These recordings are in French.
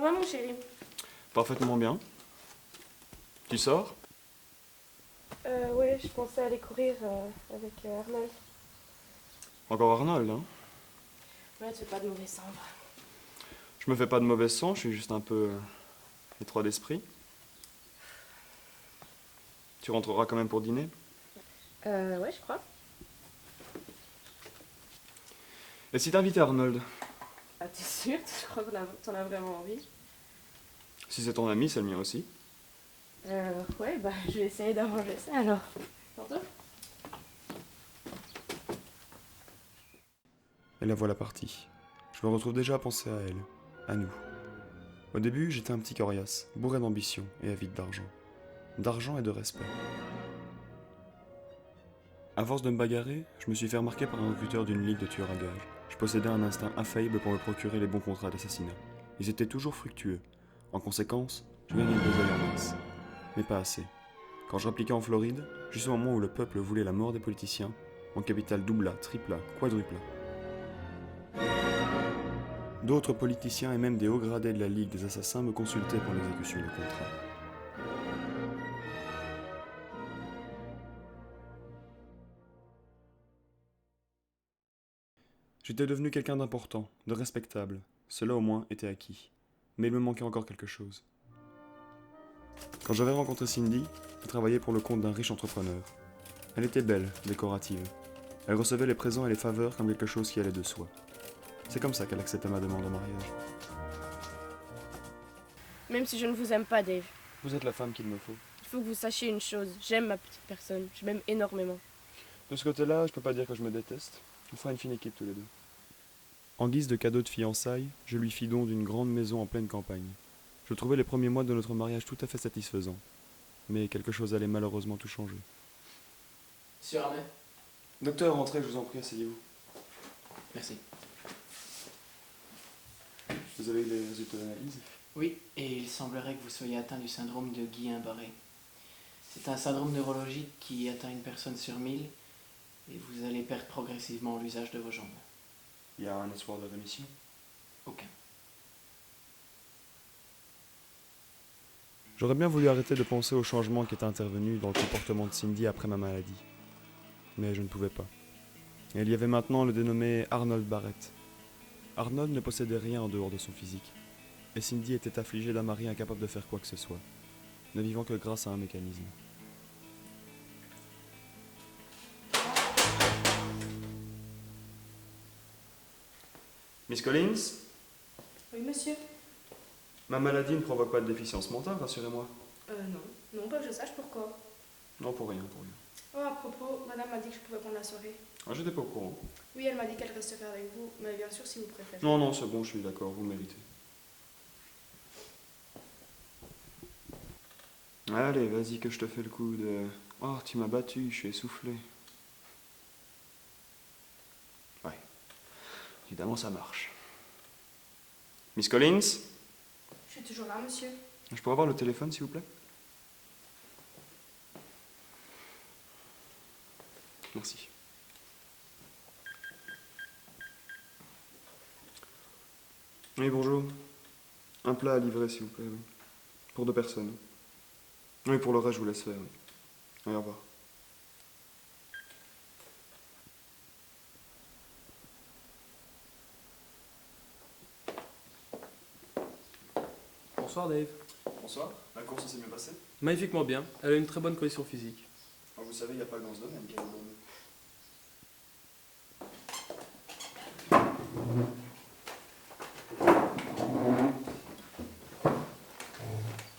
va, mon chéri? Parfaitement bien. Tu sors? Ouais, je pensais aller courir avec Arnold. Encore Arnold, hein? Ouais, tu fais pas de mauvais sang. Je me fais pas de mauvais sang, je suis juste un peu étroit d'esprit. Tu rentreras quand même pour dîner? Ouais, je crois. Et si t'invitais Arnold? Ah, t'es sûr? Je crois que t'en as vraiment envie. Si c'est ton ami, c'est le mien aussi. Ouais, bah, je vais essayer d'arranger ça alors. Tantôt? Et la voilà partie. Je me retrouve déjà à penser à elle, à nous. Au début, j'étais un petit coriace, bourré d'ambition et avide d'argent. D'argent et de respect. À force de me bagarrer, je me suis fait remarquer par un recruteur d'une ligue de tueurs à gages. Je possédais un instinct infaillible pour me procurer les bons contrats d'assassinat. Ils étaient toujours fructueux. En conséquence, je gagnais des ailes en masse. Mais pas assez. Quand je répliquais en Floride, juste au moment où le peuple voulait la mort des politiciens, mon capital doubla, tripla, quadrupla. D'autres politiciens et même des hauts gradés de la Ligue des assassins me consultaient pour l'exécution de contrats. J'étais devenu quelqu'un d'important, de respectable. Cela au moins était acquis. Mais il me manquait encore quelque chose. Quand j'avais rencontré Cindy, elle travaillait pour le compte d'un riche entrepreneur. Elle était belle, décorative. Elle recevait les présents et les faveurs comme quelque chose qui allait de soi. C'est comme ça qu'elle accepta ma demande en mariage. Même si je ne vous aime pas, Dave, Vous êtes la femme qu'il me faut. il faut que vous sachiez une chose. J'aime ma petite personne. Je m'aime énormément. De ce côté-là, je peux pas dire que je me déteste. On fera une fine équipe tous les deux. En guise de cadeau de fiançailles, je lui fis don d'une grande maison en pleine campagne. Je trouvais les premiers mois de notre mariage tout à fait satisfaisants. Mais quelque chose allait malheureusement tout changer. Monsieur Armet. Docteur, rentrez, je vous en prie, asseyez-vous. Merci. Vous avez eu les résultats d'analyse? Oui, et il semblerait que vous soyez atteint du syndrome de Guillain-Barré. C'est un syndrome neurologique qui atteint une personne sur 1000 et vous allez perdre progressivement l'usage de vos jambes. Il y a un espoir de rémission? Aucun. J'aurais bien voulu arrêter de penser aux changements qui étaient intervenus dans le comportement de Cindy après ma maladie. Mais je ne pouvais pas. Et il y avait maintenant le dénommé Arnold Barrett. Arnold ne possédait rien en dehors de son physique. Et Cindy était affligée d'un mari incapable de faire quoi que ce soit, ne vivant que grâce à un mécanisme. Miss Collins, Oui, monsieur? ma maladie ne provoque pas de déficience mentale, rassurez-moi. Non. Non, pas que je sache pourquoi. Non, pour rien, pour rien. Oh, à propos, madame m'a dit que je pouvais prendre la soirée. Ah, j'étais pas au courant. Oui, elle m'a dit qu'elle resterait avec vous, mais bien sûr si vous préférez. Non, non, c'est bon, je suis d'accord, vous méritez. Allez, vas-y que je te fais le coup de... Oh, tu m'as battu, je suis essoufflé. Ouais, évidemment ça marche. Miss Collins, Je suis toujours là, monsieur. je pourrais avoir le téléphone, s'il vous plaît? Merci. Oui, bonjour. Un plat à livrer, s'il vous plaît, oui. Pour 2 personnes. Oui, pour le reste, je vous laisse faire, oui. Oui, au revoir. Bonsoir Dave. Bonsoir. La course s'est bien passée? Magnifiquement bien. Elle a une très bonne condition physique. Vous savez, il n'y a pas que dans ce domaine qu'il y a des bonnes.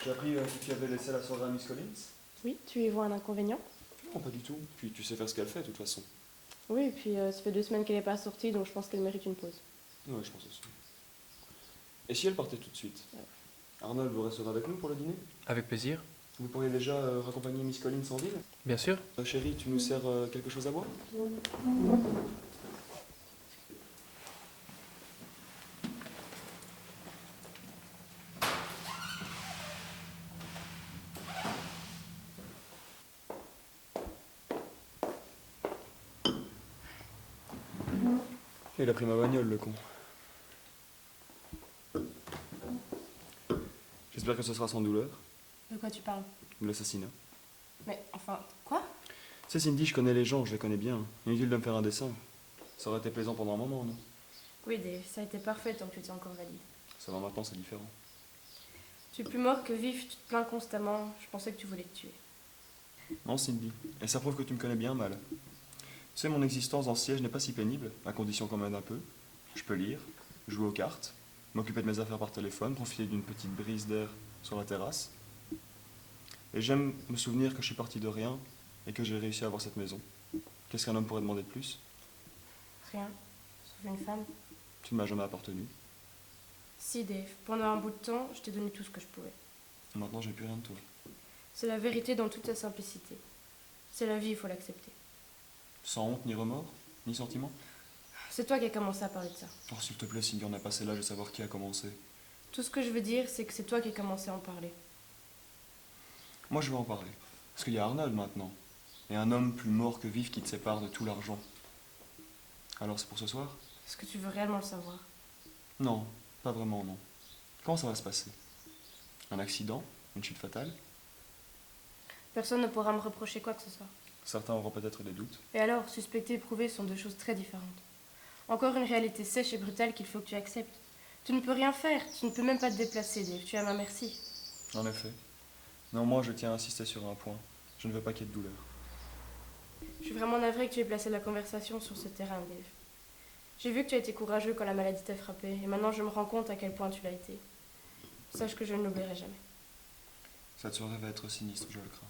J'ai appris que tu avais laissé la soirée à Miss Collins? Oui, tu y vois un inconvénient? Non, pas du tout. Puis tu sais faire ce qu'elle fait, de toute façon. Oui, et puis ça fait 2 semaines qu'elle n'est pas sortie, donc je pense qu'elle mérite une pause. Oui, je pense aussi. Et si elle partait tout de suite? Arnold, vous resterez avec nous pour le dîner? Avec plaisir. Vous pourriez déjà raccompagner Miss Collins en ville? Bien sûr. Chérie, tu nous sers quelque chose à boire? Il a pris ma bagnole, le con. J'espère que ce sera sans douleur. De quoi tu parles? De l'assassinat. Mais enfin, quoi? Tu sais, Cindy, je connais les gens, je les connais bien. Inutile de me faire un dessin. Ça aurait été plaisant pendant un moment, non? Oui, Dave, ça a été parfait tant que tu étais encore valide. Ça va maintenant, c'est différent. Tu es plus mort que vif, tu te plains constamment, je pensais que tu voulais te tuer. Non, Cindy. Et ça prouve que tu me connais bien mal. Tu sais, mon existence dans ce siège n'est pas si pénible, à condition qu'on m'aide un peu. Je peux lire, jouer aux cartes, m'occuper de mes affaires par téléphone, profiter d'une petite brise d'air sur la terrasse. Et j'aime me souvenir que je suis parti de rien et que j'ai réussi à avoir cette maison. Qu'est-ce qu'un homme pourrait demander de plus? Rien, sauf une femme. Tu ne m'as jamais appartenu. Si, Dave, pendant un bout de temps, je t'ai donné tout ce que je pouvais. Maintenant, j'ai plus rien de toi. C'est la vérité dans toute sa simplicité. C'est la vie, il faut l'accepter. Sans honte, ni remords, ni sentiment? C'est toi qui as commencé à parler de ça. Oh, s'il te plaît, Cindy, on a passé l'âge de savoir qui a commencé. Tout ce que je veux dire, c'est que c'est toi qui as commencé à en parler. Moi, je veux en parler. Parce qu'il y a Arnold maintenant. Et un homme plus mort que vif qui te sépare de tout l'argent. Alors, c'est pour ce soir? Est-ce que tu veux réellement le savoir? Non, pas vraiment, non. Comment ça va se passer? Un accident? Une chute fatale? Personne ne pourra me reprocher quoi que ce soit. Certains auront peut-être des doutes. Et alors, suspecter et prouver sont deux choses très différentes. Encore une réalité sèche et brutale qu'il faut que tu acceptes. Tu ne peux rien faire, tu ne peux même pas te déplacer, Dave, tu es à ma merci. En effet. Néanmoins, je tiens à insister sur un point. Je ne veux pas qu'il y ait de douleur. Je suis vraiment navrée que tu aies placé la conversation sur ce terrain, Dave. J'ai vu que tu as été courageux quand la maladie t'a frappé, et maintenant je me rends compte à quel point tu l'as été. Sache que je ne l'oublierai jamais. Cette soirée va être sinistre, je le crains.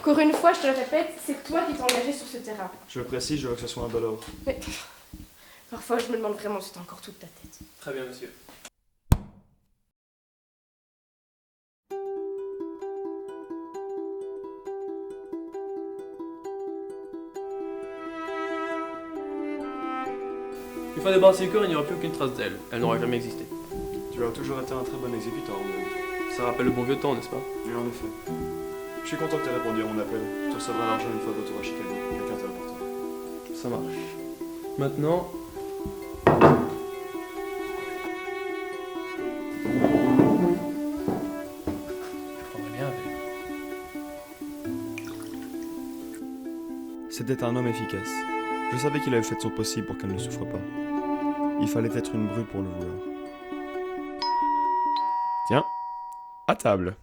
Encore une fois, je te le répète, c'est toi qui t'es engagé sur ce terrain. Je le précise, je veux que ce soit un dollar. Mais parfois, je me demande vraiment si t'as encore toute ta tête. Très bien, monsieur. Une fois débarrassé du corps, il n'y aura plus aucune trace d'elle. Elle n'aura jamais existé. Tu as toujours été un très bon exécuteur, Arnold. Ça rappelle le bon vieux temps, n'est-ce pas? Oui, en effet. Je suis content que tu aies répondu à mon appel. Tu recevras l'argent une fois de retour à Chicago. Quelqu'un te l'apportera. Ça marche. Maintenant... Je prendrais bien un verre. C'était un homme efficace. Je savais qu'il avait fait de son possible pour qu'elle ne souffre pas. Il fallait être une brute pour le vouloir. Tiens, à table.